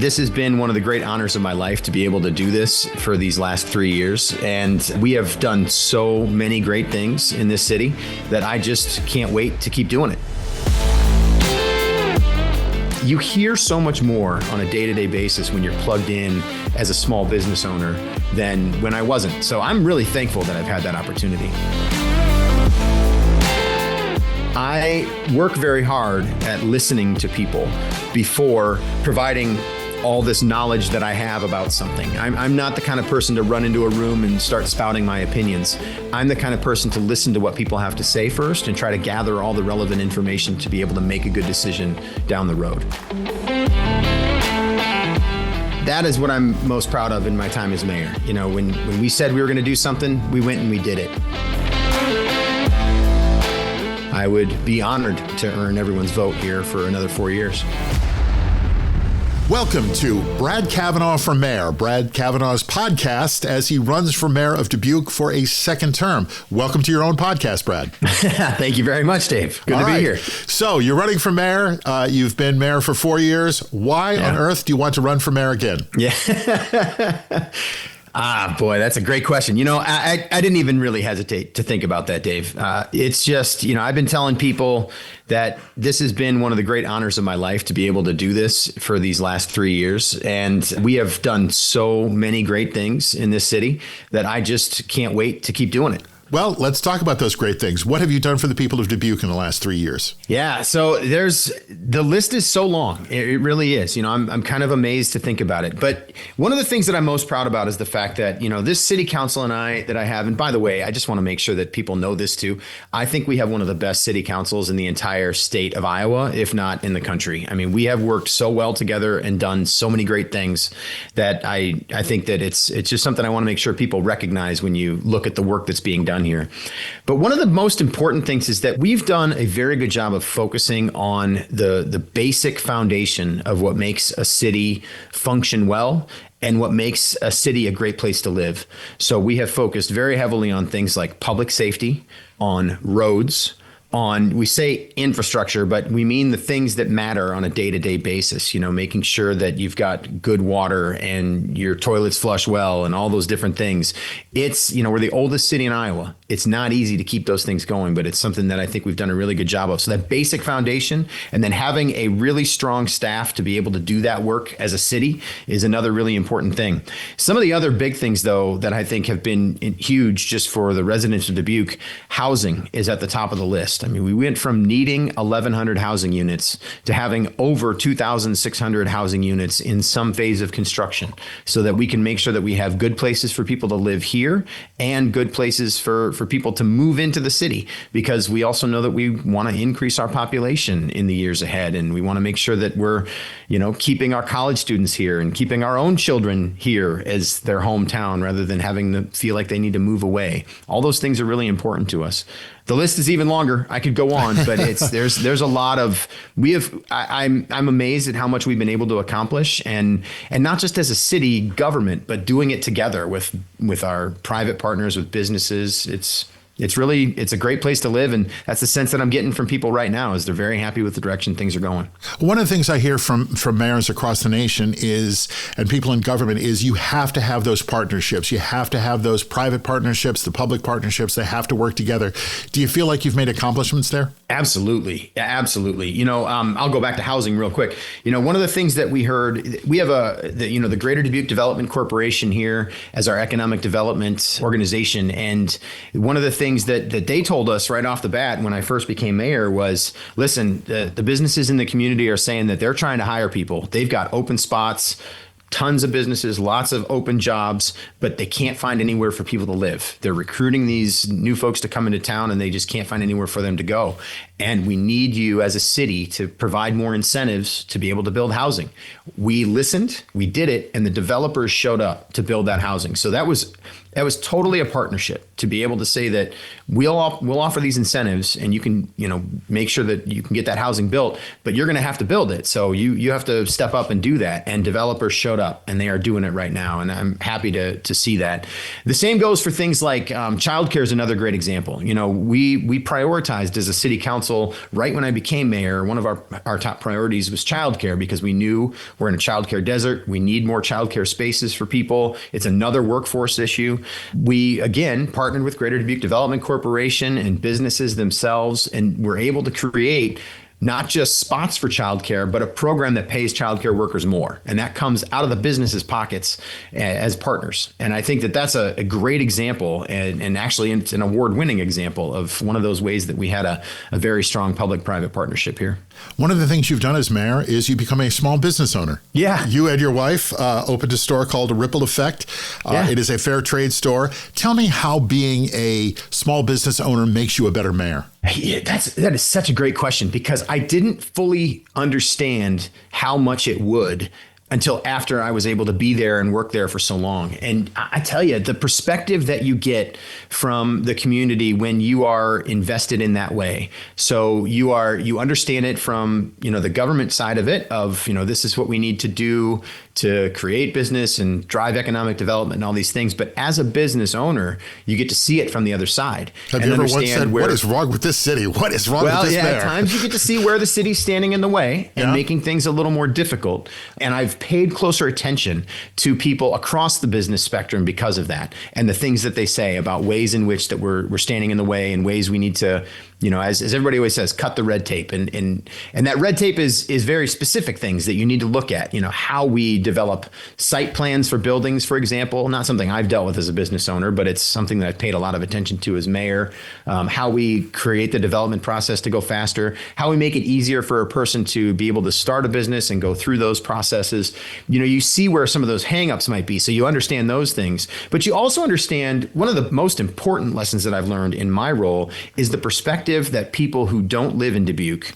This has been one of the great honors of my life to be able to do this for these last 3 years. And we have done so many great things in this city that I just can't wait to keep doing it. You hear so much more on a day-to-day basis when you're plugged in as a small business owner than when I wasn't. So I'm really thankful that I've had that opportunity. I work very hard at listening to people before providing all this knowledge that I have about something. I'm not the kind of person to run into a room and start spouting my opinions. I'm the kind of person to listen to what people have to say first and try to gather all the relevant information to be able to make a good decision down the road. That is what I'm most proud of in my time as mayor. You know, when we said we were going to do something, we went and we did it. I would be honored to earn everyone's vote here for another 4 years. Welcome to Brad Cavanagh for Mayor, Brad Cavanagh's podcast as he runs for mayor of Dubuque for a second term. Welcome to your own podcast, Brad. Thank you very much, Dave. Good to be here. So you're running for mayor. You've been mayor for 4 years. Why on earth do you want to run for mayor again? Yeah. Boy, that's a great question. You know, I didn't even really hesitate to think about that, Dave. It's just, you know, I've been telling people that this has been one of the great honors of my life to be able to do this for these last 3 years. And we have done so many great things in this city that I just can't wait to keep doing it. Well, let's talk about those great things. What have you done for the people of Dubuque in the last 3 years? Yeah, so the list is so long. It really is. You know, I'm kind of amazed to think about it. But one of the things that I'm most proud about is the fact that, you know, this city council and I, and by the way, I just want to make sure that people know this too. I think we have one of the best city councils in the entire state of Iowa, if not in the country. I mean, we have worked so well together and done so many great things that I think that it's just something I want to make sure people recognize when you look at the work that's being done here. But one of the most important things is that we've done a very good job of focusing on the basic foundation of what makes a city function well and what makes a city a great place to live. So we have focused very heavily on things like public safety, on roads, we say infrastructure, but we mean the things that matter on a day-to-day basis, you know, making sure that you've got good water and your toilets flush well and all those different things. It's, you know, we're the oldest city in Iowa. It's not easy to keep those things going, but it's something that I think we've done a really good job of. So that basic foundation and then having a really strong staff to be able to do that work as a city is another really important thing. Some of the other big things, though, that I think have been huge just for the residents of Dubuque, housing is at the top of the list. I mean, we went from needing 1,100 housing units to having over 2,600 housing units in some phase of construction so that we can make sure that we have good places for people to live here and good places for people to move into the city, because we also know that we want to increase our population in the years ahead. And we want to make sure that we're, you know, keeping our college students here and keeping our own children here as their hometown rather than having to feel like they need to move away. All those things are really important to us. The list is even longer. I could go on, but there's a lot of I'm amazed at how much we've been able to accomplish, and not just as a city government, but doing it together with our private partners, with businesses. It's a great place to live. And that's the sense that I'm getting from people right now is they're very happy with the direction things are going. One of the things I hear from mayors across the nation and people in government is you have to have those partnerships. You have to have those private partnerships, the public partnerships. They have to work together. Do you feel like you've made accomplishments there? Absolutely. Absolutely. You know, I'll go back to housing real quick. You know, one of the things that we heard, we have the Greater Dubuque Development Corporation here as our economic development organization. And one of the things that they told us right off the bat when I first became mayor was, listen, the businesses in the community are saying that they're trying to hire people. They've got open spots, tons of businesses, lots of open jobs, but they can't find anywhere for people to live. They're recruiting these new folks to come into town and they just can't find anywhere for them to go. And we need you as a city to provide more incentives to be able to build housing. We listened, we did it, and the developers showed up to build that housing. So that was totally a partnership to be able to say that we'll offer these incentives and you can, you know, make sure that you can get that housing built, but you're going to have to build it. So you have to step up and do that. And developers showed up and they are doing it right now. And I'm happy to see that. The same goes for things like childcare is another great example. You know, we prioritized as a city council council, right when I became mayor, one of our top priorities was childcare, because we knew we're in a childcare desert. We need more childcare spaces for people. It's another workforce issue. We, again, partnered with Greater Dubuque Development Corporation and businesses themselves, and we're able to create not just spots for childcare, but a program that pays childcare workers more. And that comes out of the business's pockets as partners. And I think that that's a great example, and actually it's an award-winning example of one of those ways that we had a very strong public-private partnership here. One of the things you've done as mayor is you become a small business owner. Yeah. You and your wife opened a store called A Ripple Effect. It is a fair trade store. Tell me how being a small business owner makes you a better mayor. Yeah, that is such a great question, because I didn't fully understand how much it would until after I was able to be there and work there for so long. And I tell you, the perspective that you get from the community when you are invested in that way. So you understand it from, the government side of it, of, this is what we need to do to create business and drive economic development and all these things. But as a business owner, you get to see it from the other side. Have you ever once said, what is wrong with this city? What is wrong with this mayor? At times you get to see where the city's standing in the way and making things a little more difficult. And I've paid closer attention to people across the business spectrum because of that, and the things that they say about ways in which that we're standing in the way, and ways we need to, as everybody always says, cut the red tape. And that red tape is very specific things that you need to look at, how we develop site plans for buildings, for example, not something I've dealt with as a business owner, but it's something that I've paid a lot of attention to as mayor. How we create the development process to go faster, how we make it easier for a person to be able to start a business and go through those processes. You see where some of those hangups might be. So you understand those things, but you also understand one of the most important lessons that I've learned in my role is the perspective that people who don't live in Dubuque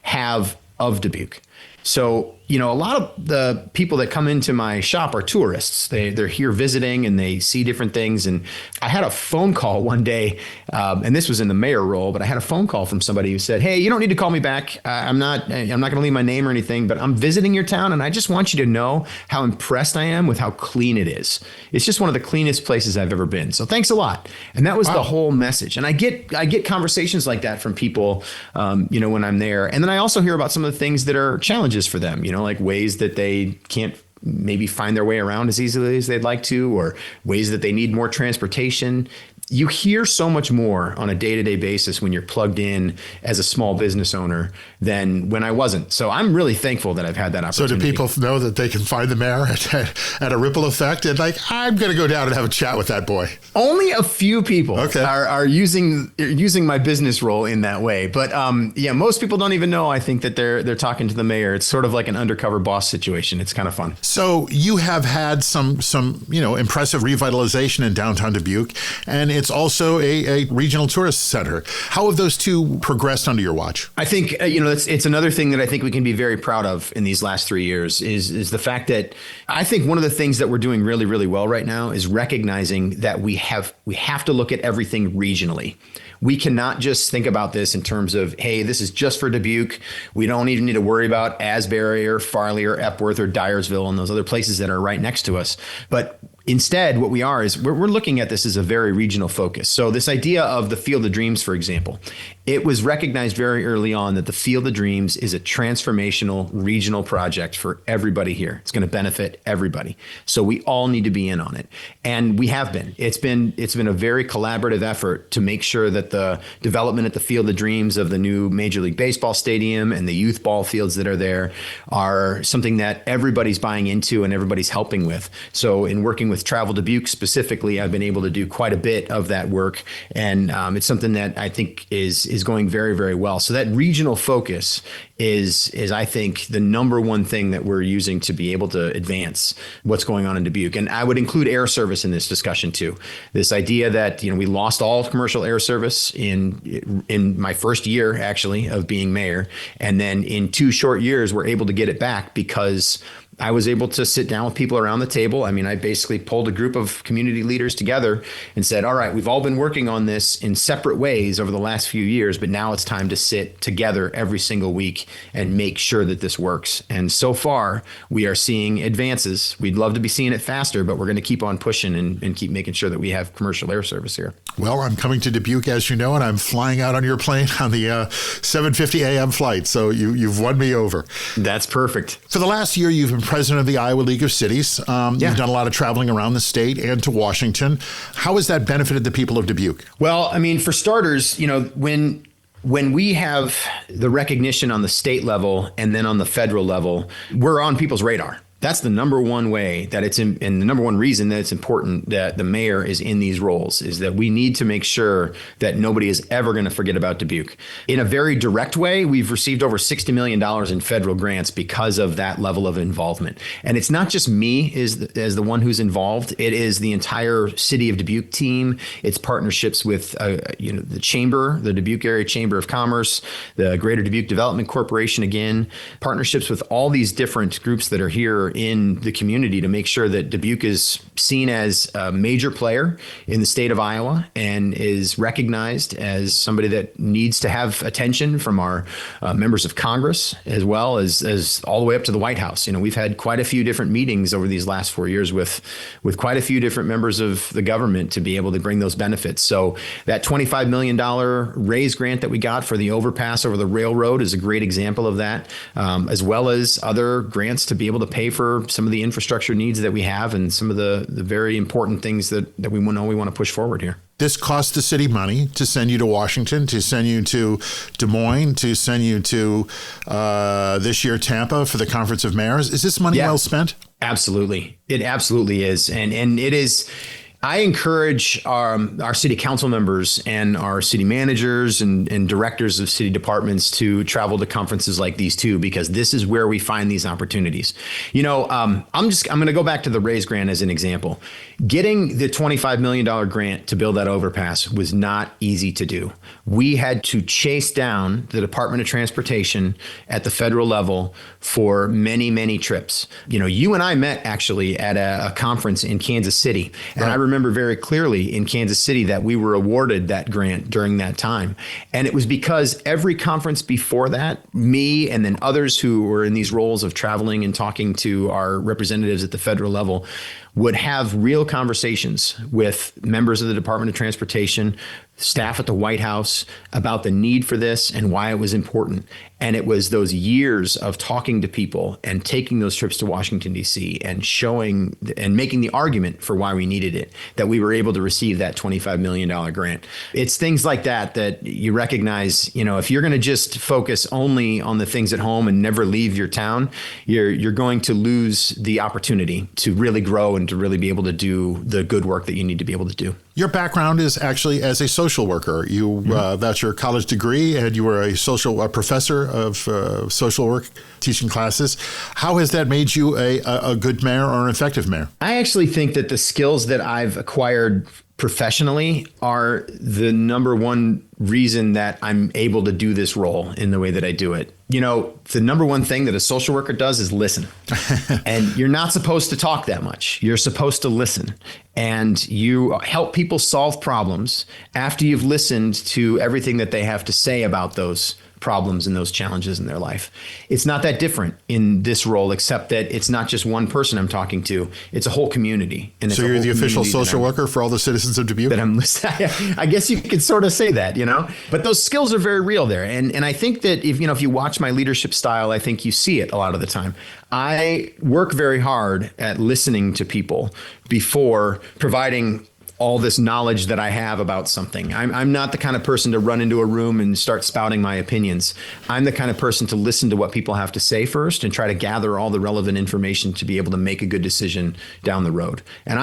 have of Dubuque. So, a lot of the people that come into my shop are tourists. They're here visiting and they see different things. And I had a phone call one day, and this was in the mayor role, but I had a phone call from somebody who said, "Hey, you don't need to call me back. I'm not going to leave my name or anything, but I'm visiting your town, and I just want you to know how impressed I am with how clean it is. It's just one of the cleanest places I've ever been. So thanks a lot." And that was the whole message. And I get conversations like that from people, when I'm there. And then I also hear about some of the things that are challenges for them, like ways that they can't maybe find their way around as easily as they'd like to, or ways that they need more transportation. You hear so much more on a day-to-day basis when you're plugged in as a small business owner than when I wasn't. So I'm really thankful that I've had that opportunity. So do people know that they can find the mayor at A Ripple Effect and I'm going to go down and have a chat with that boy? Only a few people are using my business role in that way. But most people don't even know, I think, that they're talking to the mayor. It's sort of like an undercover boss situation. It's kind of fun. So you have had some impressive revitalization in downtown Dubuque, and it's also a regional tourist center. How have those two progressed under your watch? I think, it's another thing that I think we can be very proud of in these last 3 years is the fact that I think one of the things that we're doing really, really well right now is recognizing that we have to look at everything regionally. We cannot just think about this in terms of, hey, this is just for Dubuque. We don't even need to worry about Asbury or Farley or Epworth or Dyersville and those other places that are right next to us. But instead, what we are is we're looking at this as a very regional focus. So this idea of the Field of Dreams, for example, it was recognized very early on that the Field of Dreams is a transformational regional project for everybody here. It's going to benefit everybody. So we all need to be in on it. And we have been. It's been a very collaborative effort to make sure that the development at the Field of Dreams of the new Major League Baseball stadium and the youth ball fields that are there are something that everybody's buying into and everybody's helping with. So in working with Travel Dubuque specifically, I've been able to do quite a bit of that work. And it's something that I think is going very, very well. So that regional focus is I think the number one thing that we're using to be able to advance what's going on in Dubuque. And I would include air service in this discussion too. This idea that, we lost all commercial air service in my first year actually of being mayor. And then in 2 short years, we're able to get it back because I was able to sit down with people around the table. I mean, I basically pulled a group of community leaders together and said, all right, we've all been working on this in separate ways over the last few years, but now it's time to sit together every single week and make sure that this works. And so far, we are seeing advances. We'd love to be seeing it faster, but we're going to keep on pushing and keep making sure that we have commercial air service here. Well, I'm coming to Dubuque, as you know, and I'm flying out on your plane on the 7:50 a.m. flight. So you've won me over. That's perfect. For the last year, you've been president of the Iowa League of Cities. You've done a lot of traveling around the state and to Washington. How has that benefited the people of Dubuque? Well, I mean, for starters, when we have the recognition on the state level and then on the federal level, we're on people's radar. That's the number one way that it's in, and the number one reason that it's important that the mayor is in these roles is that we need to make sure that nobody is ever going to forget about Dubuque. In a very direct way, we've received over $60 million in federal grants because of that level of involvement. And it's not just me as the one who's involved. It is the entire city of Dubuque team. It's partnerships with the chamber, the Dubuque Area Chamber of Commerce, the Greater Dubuque Development Corporation, again, partnerships with all these different groups that are here in the community to make sure that Dubuque is seen as a major player in the state of Iowa and is recognized as somebody that needs to have attention from our members of Congress, as well as all the way up to the White House. We've had quite a few different meetings over these last 4 years with quite a few different members of the government to be able to bring those benefits. So that $25 million raise grant that we got for the overpass over the railroad is a great example of that, as well as other grants to be able to pay for some of the infrastructure needs that we have and some of the very important things that we know we want to push forward here. This costs the city money to send you to Washington, to send you to Des Moines, to send you to this year Tampa for the Conference of Mayors. Is this money well spent? Absolutely. It absolutely is. And it is. I encourage our city council members and our city managers and directors of city departments to travel to conferences like these too, because this is where we find these opportunities. I'm going to go back to the raise grant as an example. Getting the $25 million grant to build that overpass was not easy to do. We had to chase down the Department of Transportation at the federal level for many, many trips. You and I met actually at a conference in Kansas City. And I remember very clearly in Kansas City that we were awarded that grant during that time. And it was because every conference before that, me and then others who were in these roles of traveling and talking to our representatives at the federal level would have real conversations with members of the Department of Transportation, staff at the White House about the need for this and why it was important. And it was those years of talking to people and taking those trips to Washington, D.C. and showing and making the argument for why we needed it that we were able to receive that $25 million grant. It's things like that you recognize, if you're going to just focus only on the things at home and never leave your town, you're going to lose the opportunity to really grow and to really be able to do the good work that you need to be able to do. Your background is actually as a social worker. That's your college degree, and you were a professor of social work, teaching classes. How has that made you a good mayor or an effective mayor? I actually think that the skills that I've acquired professionally are the number one reason that I'm able to do this role in the way that I do it. The number one thing that a social worker does is listen. And you're not supposed to talk that much. You're supposed to listen. And you help people solve problems after you've listened to everything that they have to say about those problems and those challenges in their life. It's not that different in this role, except that it's not just one person I'm talking to. It's a whole community. And so you're the official social worker for all the citizens of Dubuque? That I'm listening. I guess you could sort of say that, but those skills are very real there. And I think that if you watch my leadership style, I think you see it a lot of the time. I work very hard at listening to people before providing all this knowledge that I have about something. I'm not the kind of person to run into a room and start spouting my opinions. I'm the kind of person to listen to what people have to say first and try to gather all the relevant information to be able to make a good decision down the road. And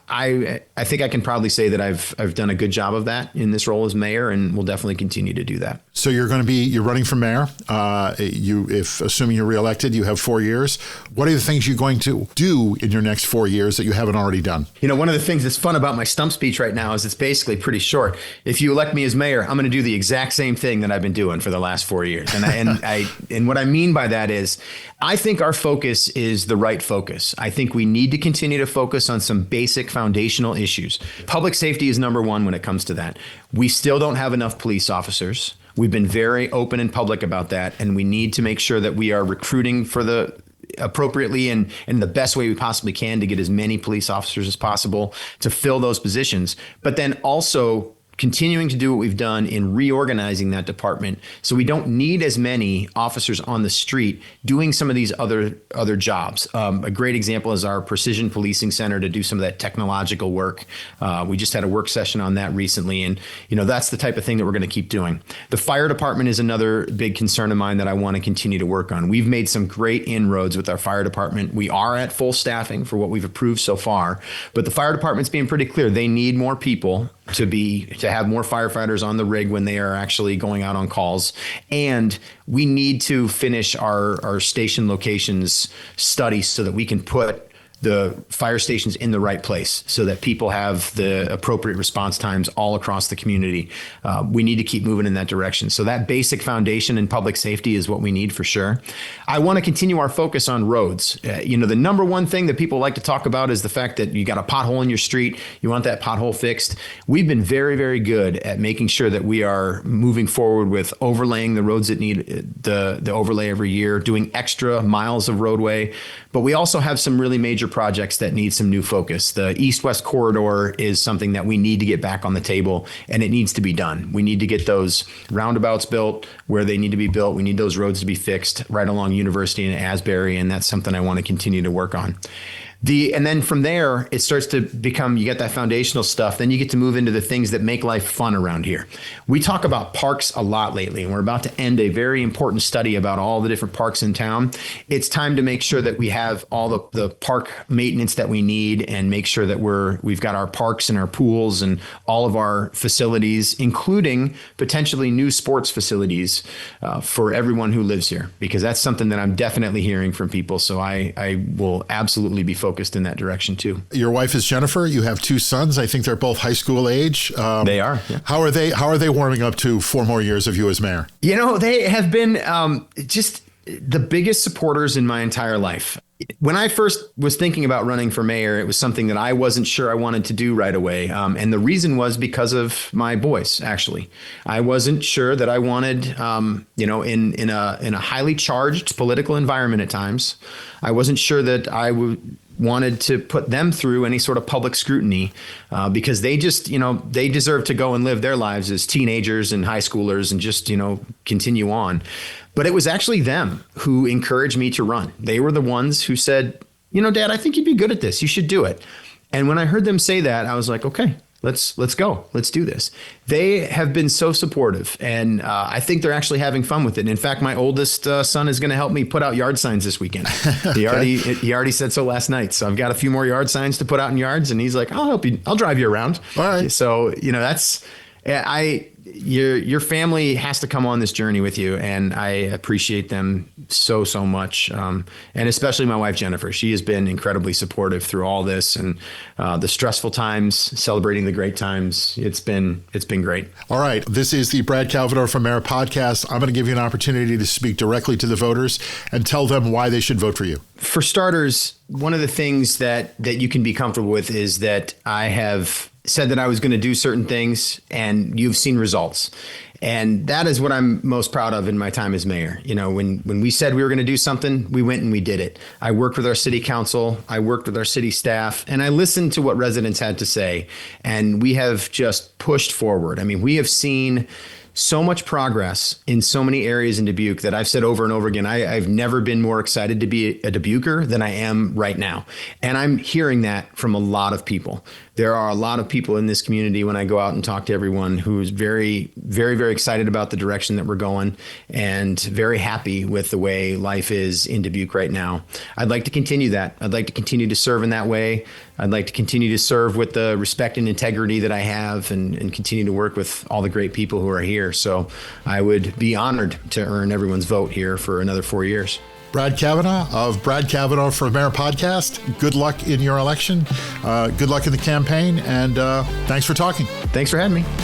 I think I can probably say that I've done a good job of that in this role as mayor, and will definitely continue to do that. So you're running for mayor. If assuming you're reelected, you have 4 years. What are the things you're going to do in your next 4 years that you haven't already done? One of the things that's fun about my stump stump speech right now is it's basically pretty short. If you elect me as mayor, I'm going to do the exact same thing that I've been doing for the last 4 years. And what I mean by that is I think our focus is the right focus. I think we need to continue to focus on some basic foundational issues. Public safety is number one when it comes to that. We still don't have enough police officers. We've been very open and public about that, and we need to make sure that we are recruiting for the appropriately and in the best way we possibly can to get as many police officers as possible to fill those positions. But then also continuing to do what we've done in reorganizing that department so we don't need as many officers on the street doing some of these other jobs. A great example is our precision policing center to do some of that technological work. We just had a work session on that recently, and that's the type of thing that we're going to keep doing. The fire department is another big concern of mine that I want to continue to work on. We've made some great inroads with our fire department. We are at full staffing for what we've approved so far, but the fire department's being pretty clear. They need more people to have more firefighters on the rig when they are actually going out on calls. And we need to finish our station locations study so that we can put the fire stations in the right place so that people have the appropriate response times all across the community. We need to keep moving in that direction. So that basic foundation in public safety is what we need for sure. I want to continue our focus on roads. The number one thing that people like to talk about is the fact that you got a pothole in your street. You want that pothole fixed. We've been very, very good at making sure that we are moving forward with overlaying the roads that need the overlay every year, doing extra miles of roadway. But we also have some really major projects that need some new focus. The east-west corridor is something that we need to get back on the table, and it needs to be done. We need to get those roundabouts built where they need to be built. We need those roads to be fixed right along University and Asbury, and that's something I want to continue to work on. And then from there, it starts to become, you get that foundational stuff, then you get to move into the things that make life fun around here. We talk about parks a lot lately, and we're about to end a very important study about all the different parks in town. It's time to make sure that we have all the park maintenance that we need and make sure that we've got our parks and our pools and all of our facilities, including potentially new sports facilities for everyone who lives here, because that's something that I'm definitely hearing from people. So I will absolutely be focused in that direction too. Your wife is Jennifer. You have two sons. I think they're both high school age. They are. Yeah. How are they warming up to 4 more years of you as mayor? They have been just the biggest supporters in my entire life. When I first was thinking about running for mayor, it was something that I wasn't sure I wanted to do right away. And the reason was because of my boys, actually. I wasn't sure that I wanted, in a highly charged political environment at times, I wasn't sure that I wanted to put them through any sort of public scrutiny because they just, they deserve to go and live their lives as teenagers and high schoolers and just, continue on. But it was actually them who encouraged me to run. They were the ones who said, Dad, I think you'd be good at this. You should do it. And when I heard them say that, I was like, okay, let's go. Let's do this. They have been so supportive, and I think they're actually having fun with it. And in fact, my oldest son is going to help me put out yard signs this weekend. He already said so last night. So I've got a few more yard signs to put out in yards, and he's like, I'll help you. I'll drive you around. All right. So, your family has to come on this journey with you, and I appreciate them so much. And especially my wife, Jennifer. She has been incredibly supportive through all this and the stressful times, celebrating the great times. It's been great. All right. This is the Brad Cavanagh from Mayor podcast. I'm going to give you an opportunity to speak directly to the voters and tell them why they should vote for you. For starters, one of the things that you can be comfortable with is that I have said that I was going to do certain things, and you've seen results. And that is what I'm most proud of in my time as mayor. When we said we were going to do something, we went and we did it. I worked with our city council, I worked with our city staff, and I listened to what residents had to say. And we have just pushed forward. We have seen so much progress in so many areas in Dubuque that I've said over and over again, I've never been more excited to be a Dubuquer than I am right now. And I'm hearing that from a lot of people. There are a lot of people in this community when I go out and talk to everyone who's very, very, very excited about the direction that we're going and very happy with the way life is in Dubuque right now. I'd like to continue that. I'd like to continue to serve in that way. I'd like to continue to serve with the respect and integrity that I have and continue to work with all the great people who are here. So I would be honored to earn everyone's vote here for another 4 years. Brad Cavanagh of Brad Cavanagh for Mayor podcast. Good luck in your election. Good luck in the campaign. And thanks for talking. Thanks for having me.